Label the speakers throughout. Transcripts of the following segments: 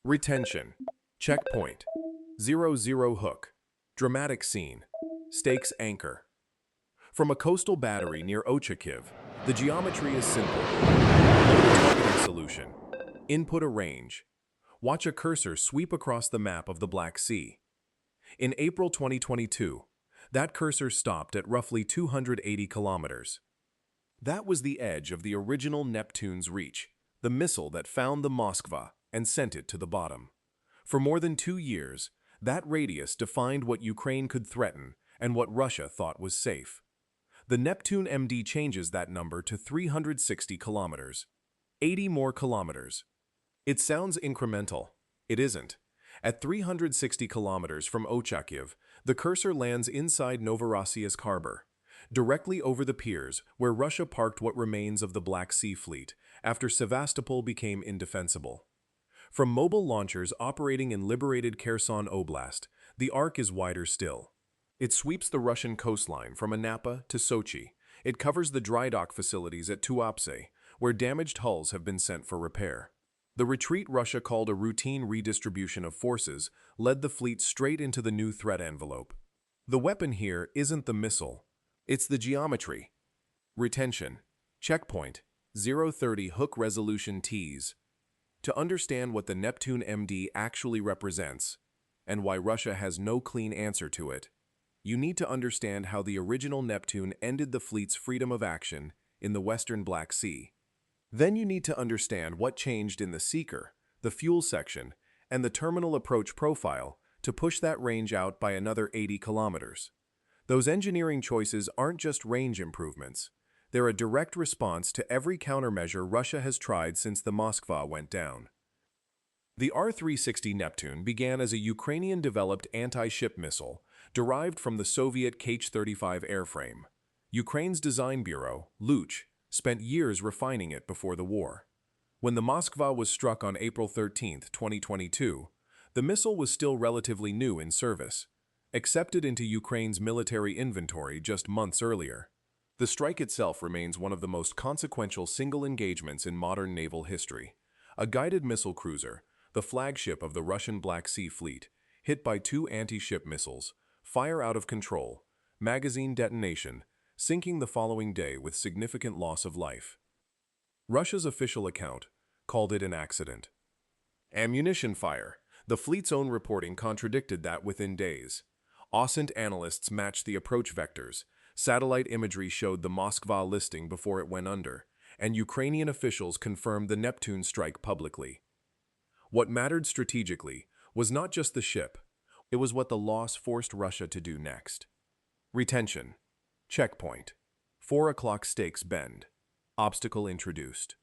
Speaker 1: Retention. Checkpoint. 0-0 hook. Dramatic scene. Stakes anchor. From a coastal battery near Ochakiv, the geometry is simple. Targeting solution. Input a range. Watch a cursor sweep across the map of the Black Sea. In April 2022, that cursor stopped at roughly 280 kilometers. That was the edge of the original Neptune's reach, the missile that found the Moskva and sent it to the bottom. For more than 2 years, that radius defined what Ukraine could threaten and what Russia thought was safe. The Neptune-MD changes that number to 360 kilometers. 80 more kilometers. It sounds incremental. It isn't. At 360 kilometers from Ochakiv, the cursor lands inside Novorossiysk harbor, directly over the piers where Russia parked what remains of the Black Sea Fleet after Sevastopol became indefensible. From mobile launchers operating in liberated Kherson Oblast, the arc is wider still. It sweeps the Russian coastline from Anapa to Sochi. It covers the drydock facilities at Tuapse, where damaged hulls have been sent for repair. The retreat Russia called a routine redistribution of forces led the fleet straight into the new threat envelope. The weapon here isn't the missile, it's the geometry. Retention. Checkpoint. 0-30 hook resolution tease. To understand what the Neptune-MD actually represents, and why Russia has no clean answer to it, you need to understand how the original Neptune ended the fleet's freedom of action in the western Black Sea. Then you need to understand what changed in the seeker, the fuel section, and the terminal approach profile to push that range out by another 80 kilometers. Those engineering choices aren't just range improvements. They're a direct response to every countermeasure Russia has tried since the Moskva went down. The R-360 Neptune began as a Ukrainian-developed anti-ship missile derived from the Soviet Kh-35 airframe. Ukraine's design bureau, Luch, spent years refining it before the war. When the Moskva was struck on April 13, 2022, the missile was still relatively new in service, accepted into Ukraine's military inventory just months earlier. The strike itself remains one of the most consequential single engagements in modern naval history. A guided missile cruiser, the flagship of the Russian Black Sea Fleet, hit by 2 anti-ship missiles, fire out of control, magazine detonation, sinking the following day with significant loss of life. Russia's official account called it an accident. Ammunition fire. The fleet's own reporting contradicted that within days. OSINT analysts matched the approach vectors. Satellite imagery showed the Moskva listing before it went under, and Ukrainian officials confirmed the Neptune strike publicly. What mattered strategically was not just the ship, it was what the loss forced Russia to do next. Retention. Checkpoint. 4 o'clock stakes bend. Obstacle introduced.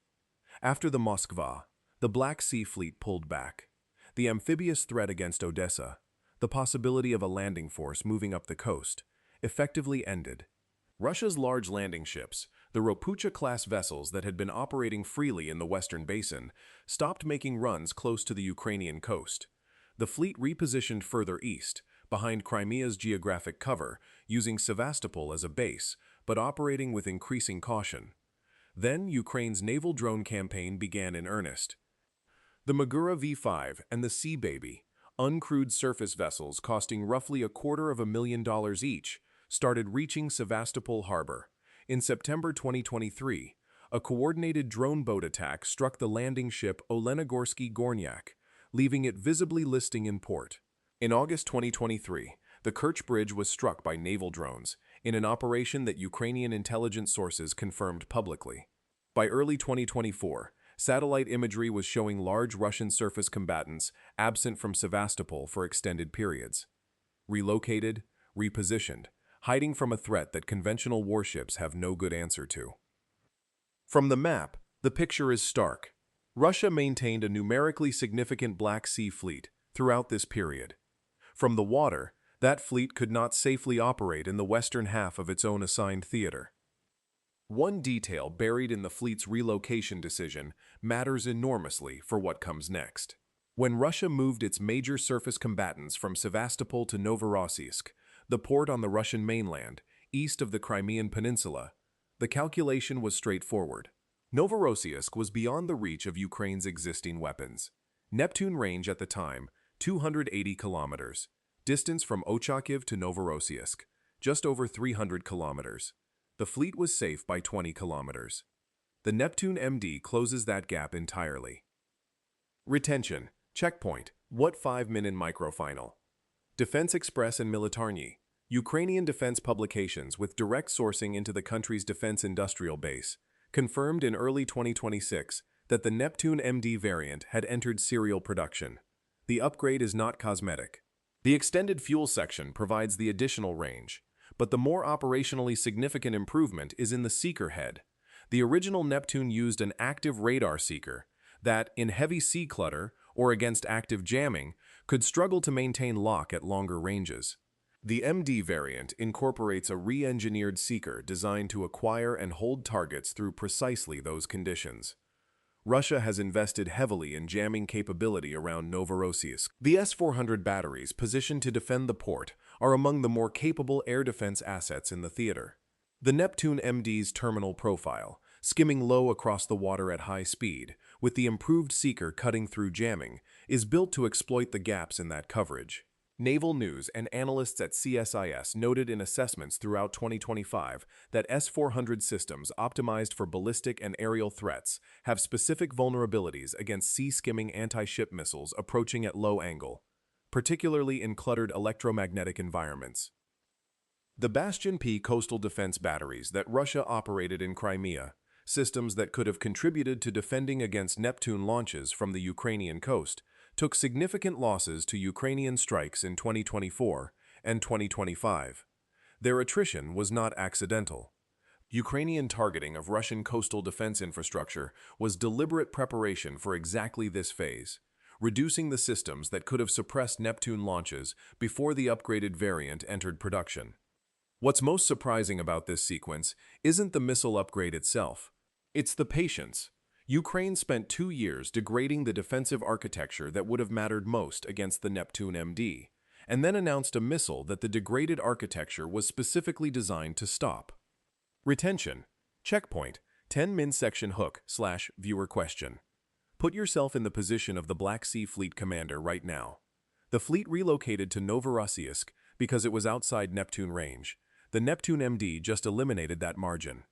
Speaker 1: After the Moskva, the Black Sea Fleet pulled back. The amphibious threat against Odessa, the possibility of a landing force moving up the coast, effectively ended. Russia's large landing ships, the Ropucha-class vessels that had been operating freely in the western basin, stopped making runs close to the Ukrainian coast. The fleet repositioned further east, behind Crimea's geographic cover, using Sevastopol as a base, but operating with increasing caution. Then Ukraine's naval drone campaign began in earnest. The Magura V-5 and the Sea Baby, uncrewed surface vessels costing roughly $250,000 each, started reaching Sevastopol harbor. In September 2023, a coordinated drone boat attack struck the landing ship Olenigorsky Gornyak, leaving it visibly listing in port. In August 2023, the Kerch Bridge was struck by naval drones, in an operation that Ukrainian intelligence sources confirmed publicly. By early 2024, satellite imagery was showing large Russian surface combatants absent from Sevastopol for extended periods. Relocated, repositioned, hiding from a threat that conventional warships have no good answer to. From the map, the picture is stark. Russia maintained a numerically significant Black Sea fleet throughout this period. From the water, that fleet could not safely operate in the western half of its own assigned theater. One detail buried in the fleet's relocation decision matters enormously for what comes next. When Russia moved its major surface combatants from Sevastopol to Novorossiysk, the port on the Russian mainland, east of the Crimean Peninsula, the calculation was straightforward. Novorossiysk was beyond the reach of Ukraine's existing weapons. Neptune range at the time, 280 kilometers. Distance from Ochakiv to Novorossiysk, just over 300 kilometers. The fleet was safe by 20 kilometers. The Neptune-MD closes that gap entirely. Retention. Checkpoint. What 5-minute microfinal? Defense Express and Militarny. Ukrainian defense publications with direct sourcing into the country's defense industrial base, confirmed in early 2026 that the Neptune-MD variant had entered serial production. The upgrade is not cosmetic. The extended fuel section provides the additional range, but the more operationally significant improvement is in the seeker head. The original Neptune used an active radar seeker that, in heavy sea clutter or against active jamming, could struggle to maintain lock at longer ranges. The MD variant incorporates a re-engineered seeker designed to acquire and hold targets through precisely those conditions. Russia has invested heavily in jamming capability around Novorossiysk. The S-400 batteries positioned to defend the port are among the more capable air defense assets in the theater. The Neptune-MD's terminal profile, skimming low across the water at high speed, with the improved seeker cutting through jamming, is built to exploit the gaps in that coverage. Naval News and analysts at CSIS noted in assessments throughout 2025 that S-400 systems optimized for ballistic and aerial threats have specific vulnerabilities against sea-skimming anti-ship missiles approaching at low angle, particularly in cluttered electromagnetic environments. The Bastion-P coastal defense batteries that Russia operated in Crimea, systems that could have contributed to defending against Neptune launches from the Ukrainian coast, took significant losses to Ukrainian strikes in 2024 and 2025. Their attrition was not accidental. Ukrainian targeting of Russian coastal defense infrastructure was deliberate preparation for exactly this phase, reducing the systems that could have suppressed Neptune launches before the upgraded variant entered production. What's most surprising about this sequence isn't the missile upgrade itself. It's the patience. Ukraine spent 2 years degrading the defensive architecture that would have mattered most against the Neptune-MD, and then announced a missile that the degraded architecture was specifically designed to stop. Retention. Checkpoint. 10-min section hook/viewer question. Put yourself in the position of the Black Sea Fleet commander right now. The fleet relocated to Novorossiysk because it was outside Neptune range. The Neptune-MD just eliminated that margin.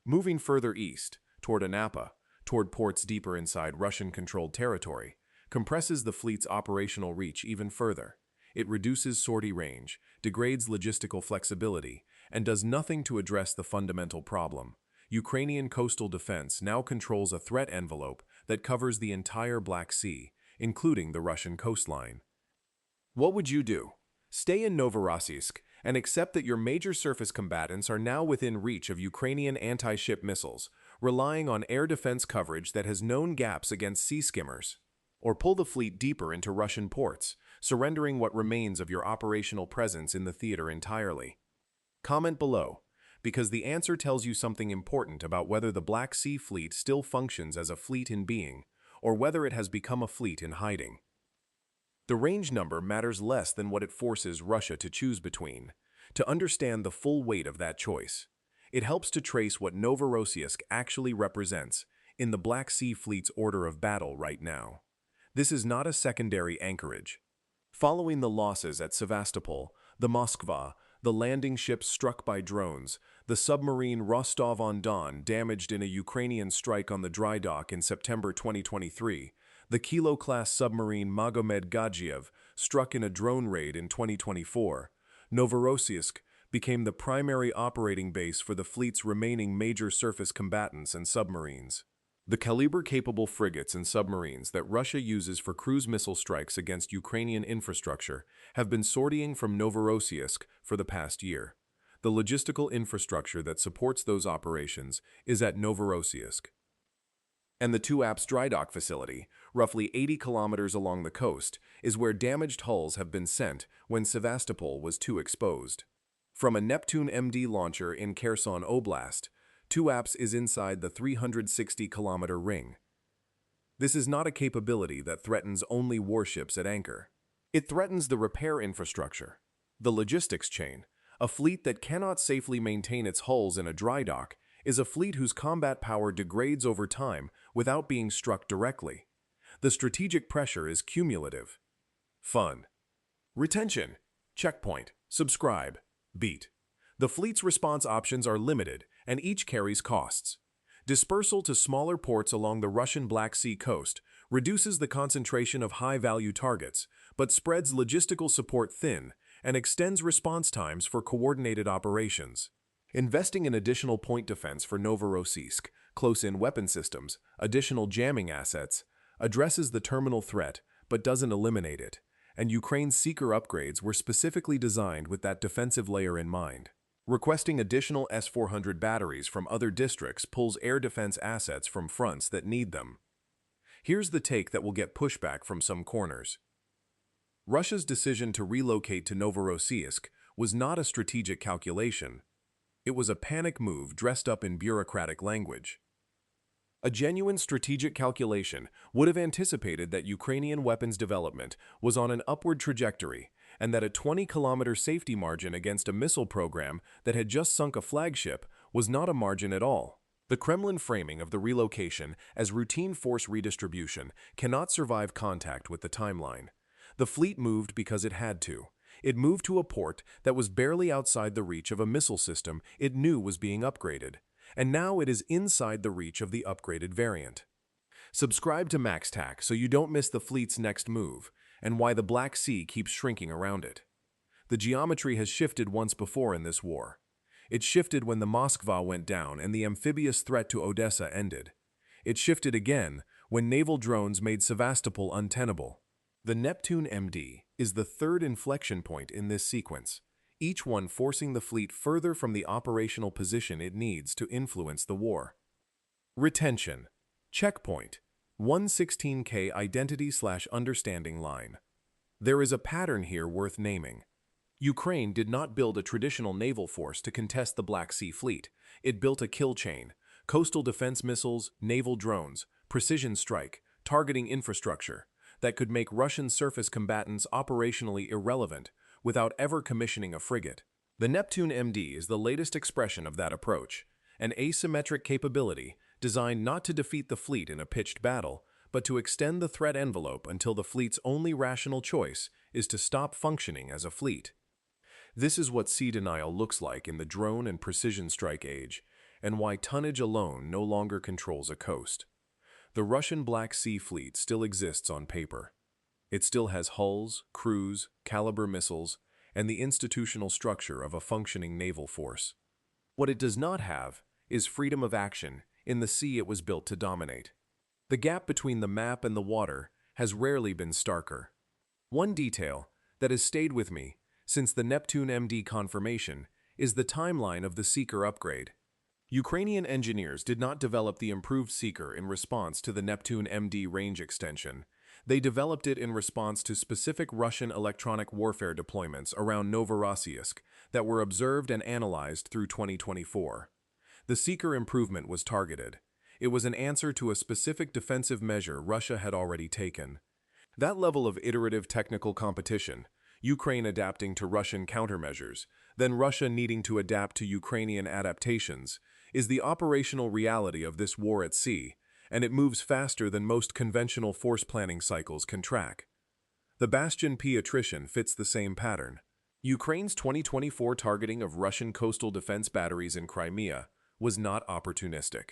Speaker 1: Moving further east, toward Anapa, toward ports deeper inside Russian-controlled territory, compresses the fleet's operational reach even further. It reduces sortie range, degrades logistical flexibility, and does nothing to address the fundamental problem. Ukrainian coastal defense now controls a threat envelope that covers the entire Black Sea, including the Russian coastline. What would you do? Stay in Novorossiysk and accept that your major surface combatants are now within reach of Ukrainian anti-ship missiles, relying on air defense coverage that has known gaps against sea skimmers. Or pull the fleet deeper into Russian ports, surrendering what remains of your operational presence in the theater entirely. Comment below, because the answer tells you something important about whether the Black Sea Fleet still functions as a fleet in being, or whether it has become a fleet in hiding. The range number matters less than what it forces Russia to choose between. To understand the full weight of that choice, it helps to trace what Novorossiysk actually represents in the Black Sea Fleet's order of battle right now. This is not a secondary anchorage. Following the losses at Sevastopol, the Moskva, the landing ships struck by drones, the submarine Rostov-on-Don damaged in a Ukrainian strike on the dry dock in September 2023, the Kilo-class submarine Magomed Gadzhiev struck in a drone raid in 2024, Novorossiysk became the primary operating base for the fleet's remaining major surface combatants and submarines. The caliber-capable frigates and submarines that Russia uses for cruise missile strikes against Ukrainian infrastructure have been sortying from Novorossiysk for the past year. The logistical infrastructure that supports those operations is at Novorossiysk. And the Tuapse dry dock facility, roughly 80 kilometers along the coast, is where damaged hulls have been sent when Sevastopol was too exposed. From a Neptune-MD launcher in Kherson oblast, Tuapse is inside the 360-kilometer ring. This is not a capability that threatens only warships at anchor. It threatens the repair infrastructure, the logistics chain. A fleet that cannot safely maintain its hulls in a dry dock is a fleet whose combat power degrades over time without being struck directly. The strategic pressure is cumulative. Fun. Retention. Checkpoint. Subscribe. Beat. The fleet's response options are limited, and each carries costs. Dispersal to smaller ports along the Russian Black Sea coast reduces the concentration of high-value targets, but spreads logistical support thin and extends response times for coordinated operations. Investing in additional point defense for Novorossiysk, close-in weapon systems, additional jamming assets, addresses the terminal threat but doesn't eliminate it, and Ukraine's seeker upgrades were specifically designed with that defensive layer in mind. Requesting additional S-400 batteries from other districts pulls air defense assets from fronts that need them. Here's the take that will get pushback from some corners. Russia's decision to relocate to Novorossiysk was not a strategic calculation. It was a panic move dressed up in bureaucratic language. A genuine strategic calculation would have anticipated that Ukrainian weapons development was on an upward trajectory and that a 20-kilometer safety margin against a missile program that had just sunk a flagship was not a margin at all. The Kremlin framing of the relocation as routine force redistribution cannot survive contact with the timeline. The fleet moved because it had to. It moved to a port that was barely outside the reach of a missile system it knew was being upgraded, and now it is inside the reach of the upgraded variant. Subscribe to MaxTac so you don't miss the fleet's next move and why the Black Sea keeps shrinking around it. The geometry has shifted once before in this war. It shifted when the Moskva went down and the amphibious threat to Odessa ended. It shifted again when naval drones made Sevastopol untenable. The Neptune-MD is the third inflection point in this sequence, each one forcing the fleet further from the operational position it needs to influence the war. Retention. Checkpoint. 116K identity/understanding line. There is a pattern here worth naming. Ukraine did not build a traditional naval force to contest the Black Sea Fleet. It built a kill chain: coastal defense missiles, naval drones, precision strike, targeting infrastructure that could make Russian surface combatants operationally irrelevant without ever commissioning a frigate. The Neptune-MD is the latest expression of that approach, an asymmetric capability designed not to defeat the fleet in a pitched battle, but to extend the threat envelope until the fleet's only rational choice is to stop functioning as a fleet. This is what sea denial looks like in the drone and precision strike age, and why tonnage alone no longer controls a coast. The Russian Black Sea Fleet still exists on paper. It still has hulls, crews, caliber missiles, and the institutional structure of a functioning naval force. What it does not have is freedom of action in the sea it was built to dominate. The gap between the map and the water has rarely been starker. One detail that has stayed with me since the Neptune-MD confirmation is the timeline of the Seeker upgrade. Ukrainian engineers did not develop the improved Seeker in response to the Neptune-MD range extension. They developed it in response to specific Russian electronic warfare deployments around Novorossiysk that were observed and analyzed through 2024. The Seeker improvement was targeted. It was an answer to a specific defensive measure Russia had already taken. That level of iterative technical competition, Ukraine adapting to Russian countermeasures, then Russia needing to adapt to Ukrainian adaptations, is the operational reality of this war at sea, and it moves faster than most conventional force planning cycles can track. The Bastion-P attrition fits the same pattern. Ukraine's 2024 targeting of Russian coastal defense batteries in Crimea was not opportunistic.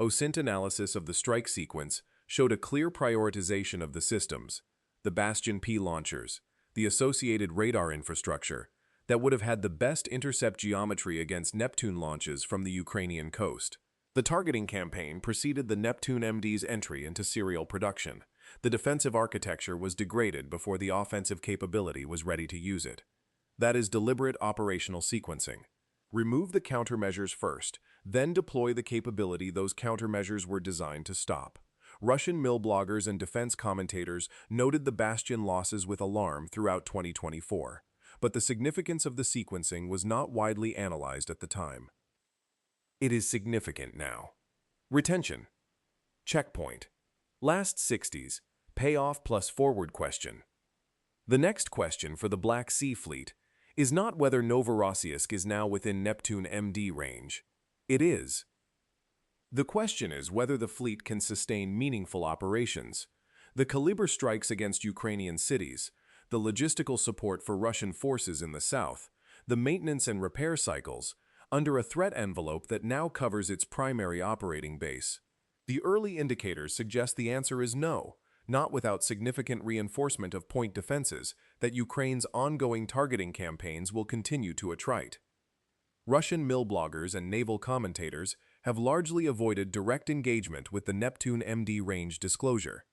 Speaker 1: OSINT analysis of the strike sequence showed a clear prioritization of the systems, the Bastion-P launchers, the associated radar infrastructure, that would have had the best intercept geometry against Neptune launches from the Ukrainian coast. The targeting campaign preceded the Neptune-MD's entry into serial production. The defensive architecture was degraded before the offensive capability was ready to use it. That is deliberate operational sequencing. Remove the countermeasures first, then deploy the capability those countermeasures were designed to stop. Russian mill bloggers and defense commentators noted the Bastion losses with alarm throughout 2024, but the significance of the sequencing was not widely analyzed at the time. It is significant now. Retention. Checkpoint. Last 60s. Payoff plus forward question. The next question for the Black Sea Fleet is not whether Novorossiysk is now within Neptune-MD range. It is. The question is whether the fleet can sustain meaningful operations. The caliber strikes against Ukrainian cities, the logistical support for Russian forces in the south, the maintenance and repair cycles, under a threat envelope that now covers its primary operating base. The early indicators suggest the answer is no, not without significant reinforcement of point defenses that Ukraine's ongoing targeting campaigns will continue to attrite. Russian mill bloggers and naval commentators have largely avoided direct engagement with the Neptune-MD range disclosure.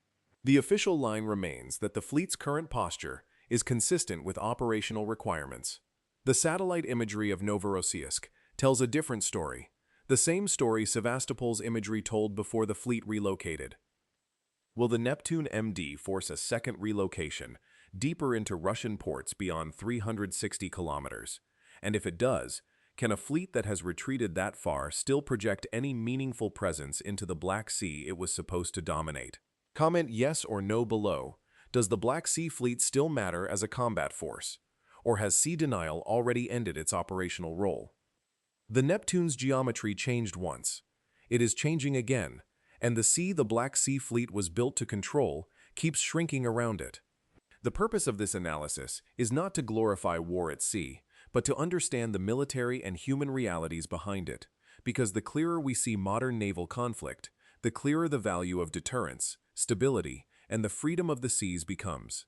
Speaker 1: The official line remains that the fleet's current posture is consistent with operational requirements. The satellite imagery of Novorossiysk tells a different story, the same story Sevastopol's imagery told before the fleet relocated. Will the Neptune-MD force a second relocation deeper into Russian ports beyond 360 kilometers? And if it does, can a fleet that has retreated that far still project any meaningful presence into the Black Sea it was supposed to dominate? Comment yes or no below. Does the Black Sea Fleet still matter as a combat force? Or has sea denial already ended its operational role? The Neptune's geometry changed once. It is changing again, and the sea the Black Sea Fleet was built to control keeps shrinking around it. The purpose of this analysis is not to glorify war at sea, but to understand the military and human realities behind it, because the clearer we see modern naval conflict, the clearer the value of deterrence, stability, and the freedom of the seas becomes.